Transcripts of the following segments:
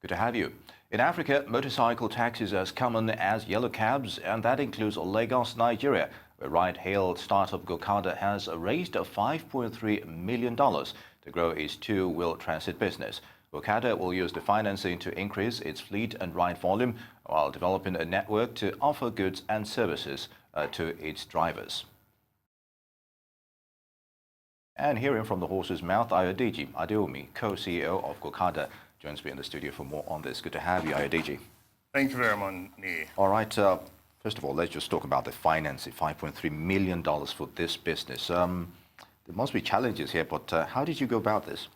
Good to have you. In Africa, motorcycle taxis are as common as yellow cabs, and that includes Lagos, Nigeria, where ride-hail startup Gokada has raised $5.3 million to grow its two-wheel transit business. Gokada will use the financing to increase its fleet and ride volume while developing a network to offer goods and services to its drivers. And hearing from the horse's mouth, Ayodeji Adewunmi, co-CEO of Gokada, joins me in the studio for more on this. Good to have you, Ayodeji. Thank you very much, Nee. All right. First of all, let's just talk about the financing, $5.3 million for this business. There must be challenges here, but how did you go about this?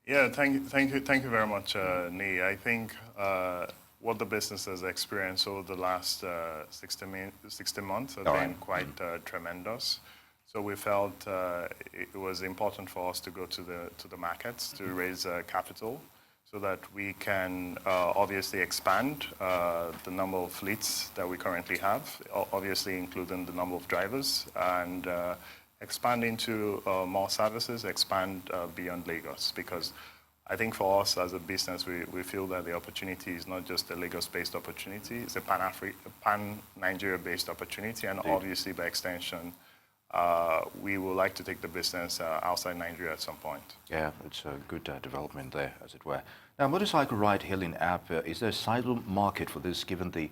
Yeah, thank you very much, Nee. I think what the business has experienced over the last 60 months has been quite tremendous. So we felt it was important for us to go to the markets to raise capital so that we can obviously expand the number of fleets that we currently have, obviously including the number of drivers, and expand into more services, expand beyond Lagos. Because I think for us as a business, we feel that the opportunity is not just a Lagos-based opportunity, it's a pan-Nigeria-based opportunity, and obviously by extension, we would like to take the business outside Nigeria at some point. Yeah, it's a good development there, as it were. Now, motorcycle ride-hailing app, is there a sizable market for this, given the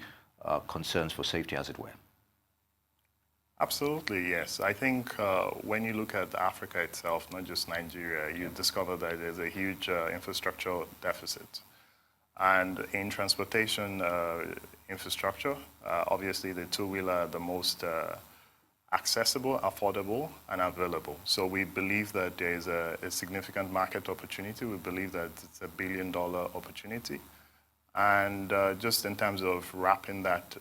concerns for safety, as it were? Absolutely, yes. I think when you look at Africa itself, not just Nigeria, you discover that there's a huge infrastructure deficit. And in transportation infrastructure, obviously the two-wheeler are the most accessible, affordable, and available. So we believe that there is a significant market opportunity. We believe that it's a $1 billion opportunity. And just in terms of wrapping that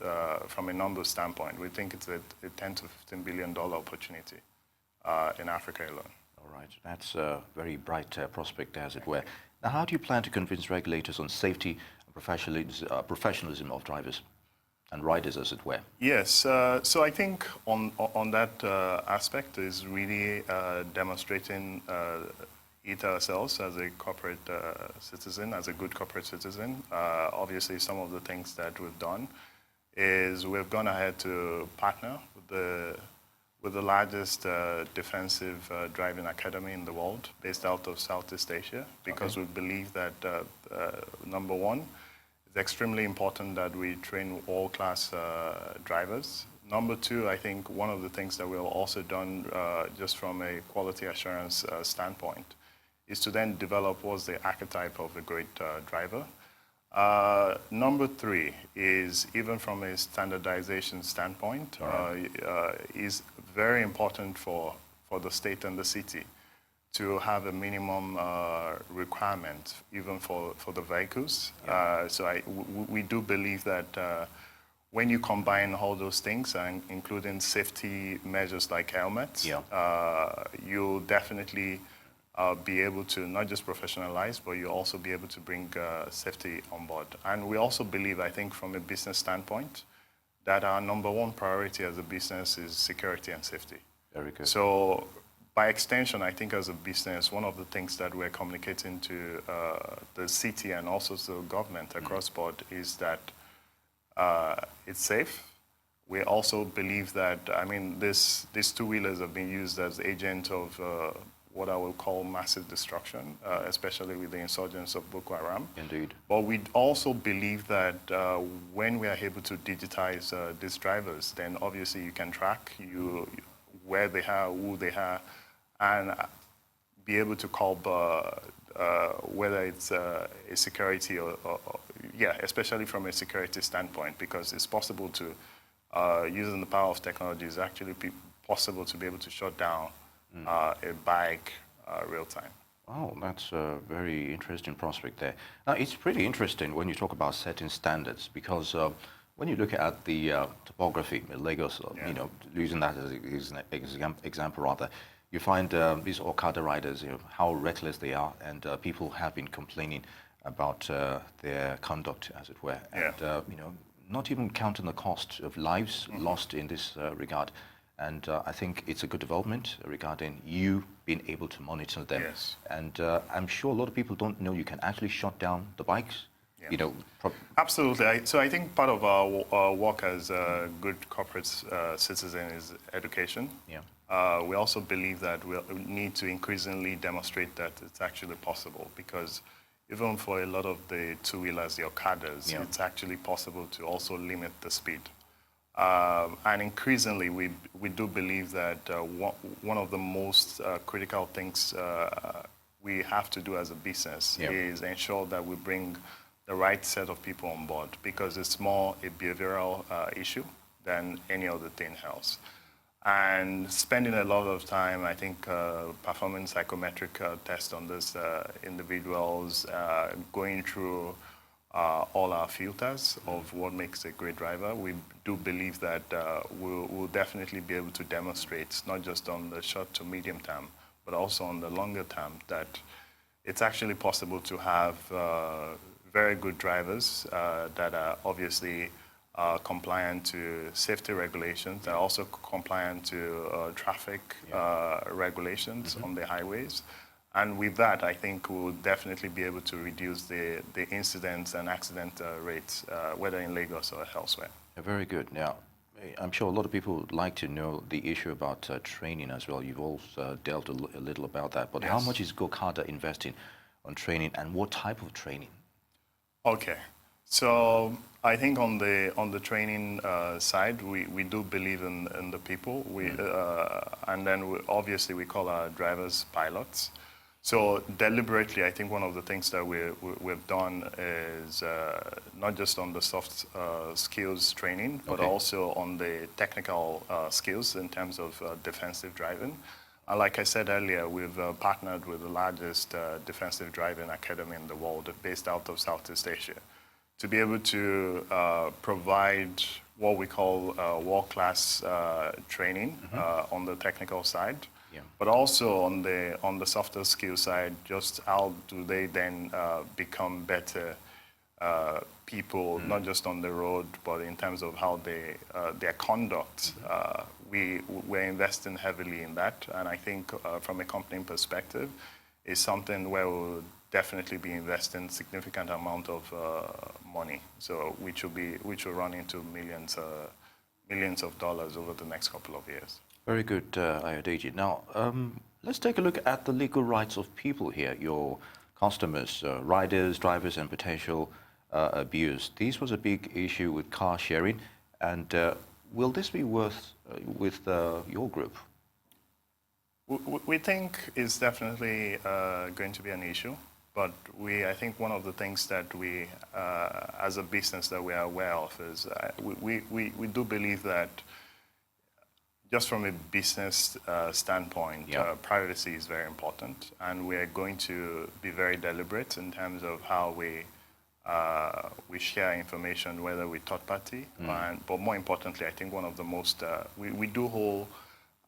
from a numbers standpoint, we think it's a $10 to $15 billion opportunity in Africa alone. All right, that's a very bright prospect, as it were. Now, how do you plan to convince regulators on safety and professionalism of drivers and riders, as it were? Yes, so I think on that aspect is really demonstrating it ourselves as a corporate citizen, as a good corporate citizen. Obviously, some of the things that we've done is we've gone ahead to partner with the largest defensive driving academy in the world, based out of Southeast Asia, because we believe that, number one, it's extremely important that we train world-class drivers. Number two, I think one of the things that we've also done just from a quality assurance standpoint is to then develop what's the archetype of a great driver. Number three is, even from a standardization standpoint, is very important for the state and the city to have a minimum requirement, even for the vehicles. So we do believe that when you combine all those things, and including safety measures like helmets, you'll definitely be able to not just professionalize, but you'll also be able to bring safety on board. And we also believe, I think from a business standpoint, that our number one priority as a business is security and safety. Very good. So by extension, I think as a business, one of the things that we're communicating to the city and also to the government across board is that it's safe. We also believe that, I mean, these two-wheelers have been used as agent of what I will call massive destruction, especially with the insurgents of Boko Haram. Indeed. But we also believe that when we are able to digitize these drivers, then obviously you can track where they are, who they are, and be able to call whether it's a security or especially from a security standpoint, because it's possible to, using the power of technology, it's actually possible to be able to shut down a bike real time. Oh, that's a very interesting prospect there. Now, it's pretty interesting when you talk about setting standards, because when you look at the topography in Lagos, using that as an example rather, you find these Okada riders, how reckless they are, and people have been complaining about their conduct, as it were, and not even counting the cost of lives lost in this regard. And I think it's a good development regarding you being able to monitor them. Yes. And I'm sure a lot of people don't know you can actually shut down the bikes. Yeah. You know, Absolutely. So I think part of our work as a good corporate citizen is education. Yeah. We also believe that we need to increasingly demonstrate that it's actually possible, because even for a lot of the two-wheelers, the Okadas, Yeah. it's actually possible to also limit the speed. And increasingly, we do believe that one of the most critical things we have to do as a business Yeah. is ensure that we bring the right set of people on board, because it's more a behavioral issue than any other thing else. And spending a lot of time, I think, performing psychometric tests on these individuals, going through all our filters of what makes a great driver, we do believe that we'll definitely be able to demonstrate, not just on the short to medium term, but also on the longer term, that it's actually possible to have very good drivers that are obviously compliant to safety regulations, that are also compliant to traffic regulations on the highways. And with that, I think we'll definitely be able to reduce the incidents and accident rates, whether in Lagos or elsewhere. Very good. Now, I'm sure a lot of people would like to know the issue about training as well. You've also dealt a little about that. But Yes. How much is Gokada investing on training, and what type of training? Okay. So I think on the training side, we do believe in the people. And then obviously we call our drivers pilots. So deliberately, I think one of the things that we've done is not just on the soft skills training, but also on the technical skills in terms of defensive driving. And like I said earlier, we've partnered with the largest defensive driving academy in the world, based out of Southeast Asia, to be able to provide what we call world-class training on the technical side. Yeah. But also on the softer skill side, just how do they then become better people, not just on the road, but in terms of how their conduct. We're investing heavily in that, and I think from a company perspective, is something where we'll definitely be investing significant amount of money. So which will run into millions of dollars over the next couple of years. Very good, Ayodeji. Now, let's take a look at the legal rights of people here, your customers, riders, drivers, and potential abuse. This was a big issue with car sharing, and will this be with your group? We think it's definitely going to be an issue, but I think one of the things that we, as a business, that we are aware of is we do believe that just from a business standpoint, privacy is very important, and we are going to be very deliberate in terms of how we share information, whether with third party, but more importantly, I think one of the most, we do hold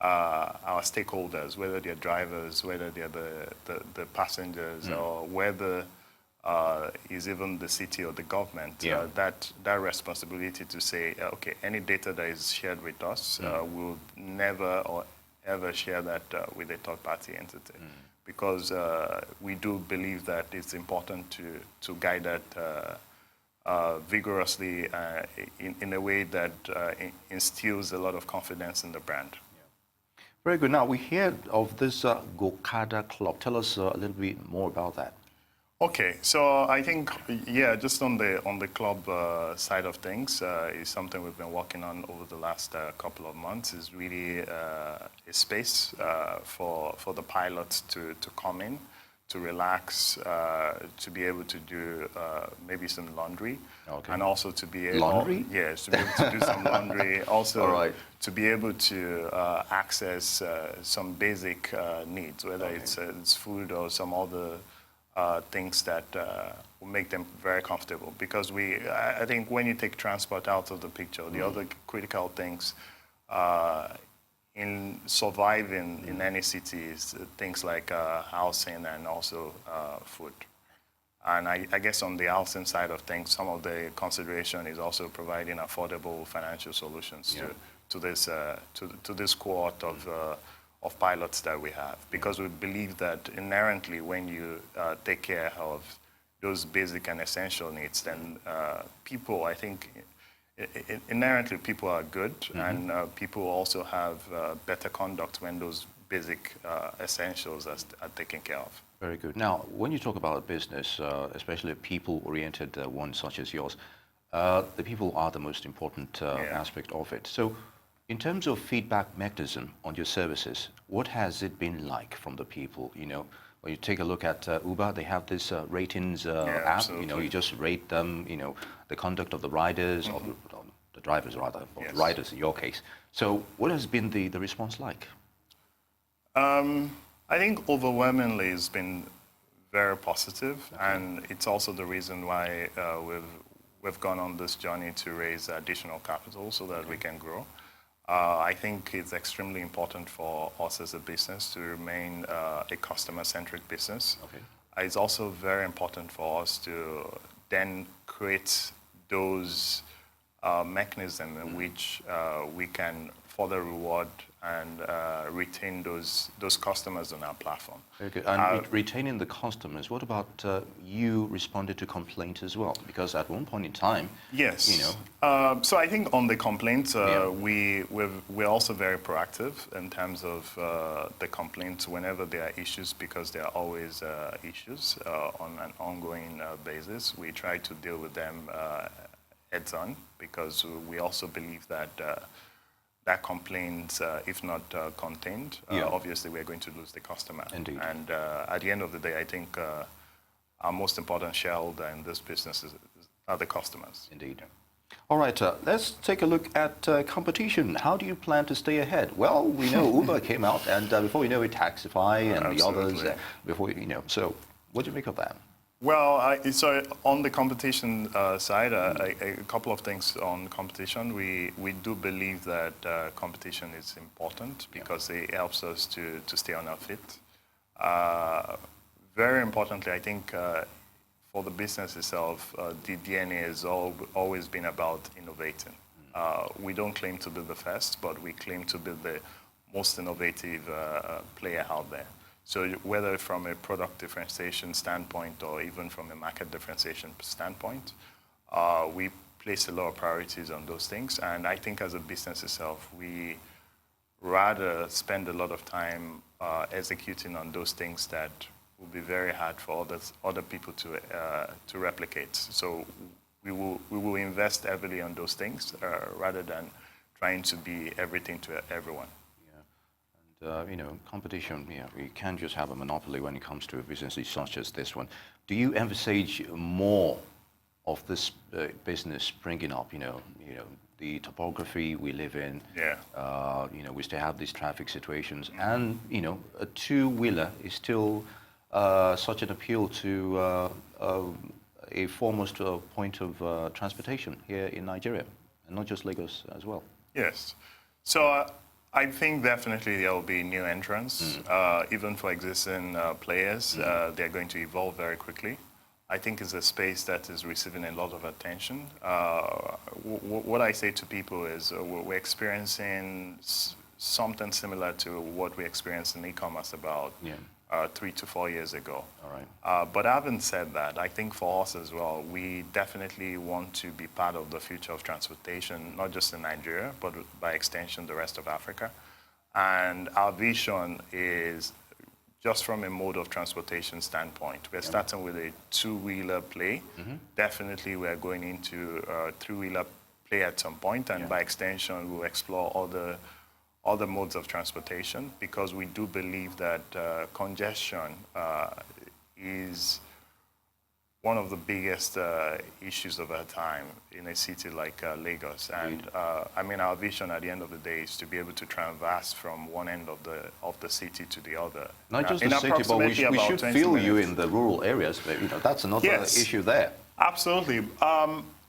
our stakeholders, whether they're drivers, whether they're the passengers, or whether is even the city or the government, that responsibility to say, okay, any data that is shared with us, we'll never or ever share that with a third-party entity. Because we do believe that it's important to guide that vigorously in a way that instills a lot of confidence in the brand. Very good. Now, we hear of this Gokada Club. Tell us a little bit more about that. Okay, so I think, just on the club side of things, is something we've been working on over the last couple of months. Is really a space for the pilots to come in, to relax, to be able to do maybe some laundry, and also to be able laundry? Yes, to be able to do some laundry. Also, all right. To be able to access some basic needs, whether it's food or some other things that will make them very comfortable. Because I think when you take transport out of the picture, the other critical things in surviving in any city is things like housing and also food. And I guess on the housing side of things, some of the consideration is also providing affordable financial solutions to this cohort of pilots that we have, because we believe that inherently when you take care of those basic and essential needs, then people, I think, inherently people are good, and people also have better conduct when those basic essentials are taken care of. Very good. Now, when you talk about a business, especially a people-oriented one such as yours, the people are the most important aspect of it. So, in terms of feedback mechanism on your services, what has it been like from the people? You know, when you take a look at Uber, they have this ratings app. Absolutely. You know, you just rate them. You know, the conduct of the riders, or the drivers rather, or the riders in your case. So, what has been the response like? I think overwhelmingly it's been very positive, and it's also the reason why we've gone on this journey to raise additional capital so that we can grow. I think it's extremely important for us as a business to remain a customer-centric business. It's also very important for us to then create those mechanisms in which we can further reward and retain those customers on our platform. Very good. And retaining the customers, what about you responded to complaints as well? Because at one point in time, yes, you know. So I think on the complaints, we're also very proactive in terms of the complaints whenever there are issues, because there are always issues on an ongoing basis. We try to deal with them heads on, because we also believe that that complaint, if not contained, obviously we're going to lose the customer. Indeed. And at the end of the day, I think our most important shareholder in this business are the customers. Indeed. All right, let's take a look at competition. How do you plan to stay ahead? Well, we know Uber came out, and before you know it, Taxify and the others, before you know. So what do you make of that? Well, so on the competition side, a couple of things on competition. We do believe that competition is important, because it helps us to stay on our feet. Very importantly, I think for the business itself, the DNA has always been about innovating. We don't claim to be the first, but we claim to be the most innovative player out there. So whether from a product differentiation standpoint or even from a market differentiation standpoint, we place a lot of priorities on those things. And I think as a business itself, we rather spend a lot of time executing on those things that will be very hard for other people to replicate. So we will invest heavily on those things rather than trying to be everything to everyone. You know, competition, we can't just have a monopoly when it comes to businesses such as this one. Do you envisage more of this business springing up, you know, the topography we live in, you know, we still have these traffic situations, and, you know, a two-wheeler is still such an appeal to a foremost point of transportation here in Nigeria, and not just Lagos as well? Yes. So I think definitely there will be new entrants, even for existing players. They're going to evolve very quickly. I think it's a space that is receiving a lot of attention. What I say to people is we're experiencing something similar to what we experienced in e-commerce about 3 to 4 years ago. All right. But having said that, I think for us as well, we definitely want to be part of the future of transportation, not just in Nigeria, but by extension, the rest of Africa. And our vision is just from a mode of transportation standpoint. We're starting with a two-wheeler play. Definitely, we're going into a three-wheeler play at some point, and by extension, we'll explore other modes of transportation, because we do believe that congestion is one of the biggest issues of our time in a city like Lagos. And I mean, our vision at the end of the day is to be able to traverse from one end of the city to the other. Not just the city, but we should feel you in the rural areas. But, you know, that's another issue there. Absolutely.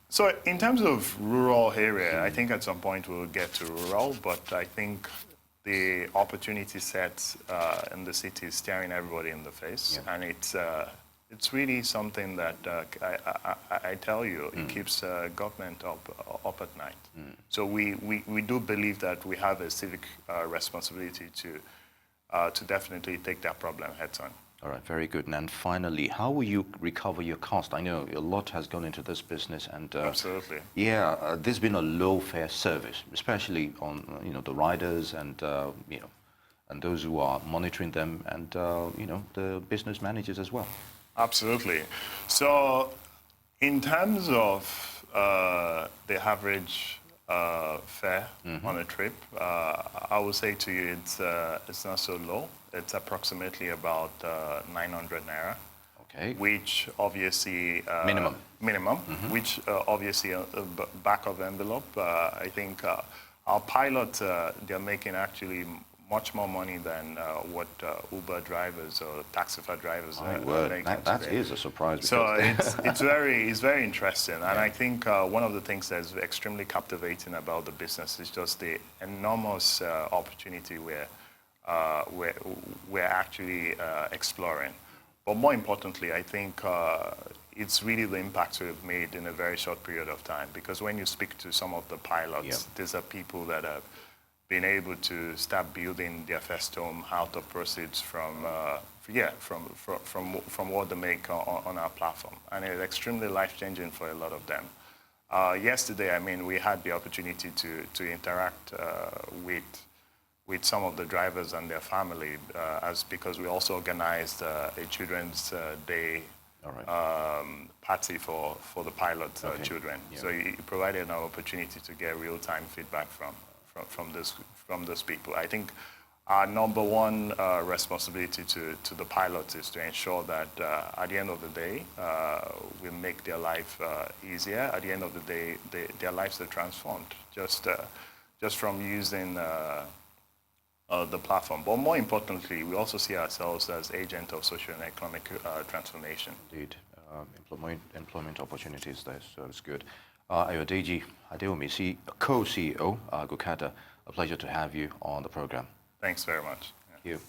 So in terms of rural area, I think at some point we'll get to rural, but I think the opportunity set in the city is staring everybody in the face, and it's really something that I tell you, it keeps government up at night. So we do believe that we have a civic responsibility to definitely take that problem heads on. All right, very good. And finally, how will you recover your cost? I know a lot has gone into this business, and Absolutely. yeah, there's been a low fare service, especially on the riders and and those who are monitoring them, and the business managers as well. Absolutely. So, in terms of the average fare on a trip, I would say to you it's not so low. It's approximately about 900 naira. Okay. Which obviously Minimum. which obviously back of envelope. I think our pilots they're making actually much more money than what Uber drivers or Taxify drivers My are word, making that today. is a surprise. So it's very interesting, and I think one of the things that's extremely captivating about the business is just the enormous opportunity we're actually exploring. But more importantly, I think it's really the impact we've made in a very short period of time. Because when you speak to some of the pilots, these are people that have been able to start building their first home out of proceeds from what they make on our platform, and it's extremely life-changing for a lot of them. Yesterday, I mean, we had the opportunity to interact with some of the drivers and their family, because we also organized a Children's Day party for the pilot children. Yeah. So it provided an opportunity to get real-time feedback from those people. I think our number one responsibility to the pilots is to ensure that at the end of the day, we make their life easier. At the end of the day, their lives are transformed just from using the platform. But more importantly, we also see ourselves as agents of social and economic transformation. Indeed. Employment opportunities there, so it's good. Ayodeji Adewunmi, co-CEO, Gokada, a pleasure to have you on the program. Thanks very much. Thank you.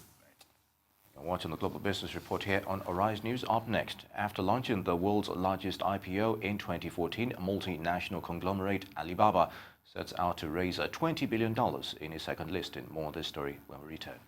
You're watching the Global Business Report here on Arise News. Up next, after launching the world's largest IPO in 2014, a multinational conglomerate, Alibaba, sets out to raise $20 billion in its second listing. More on this story when we return.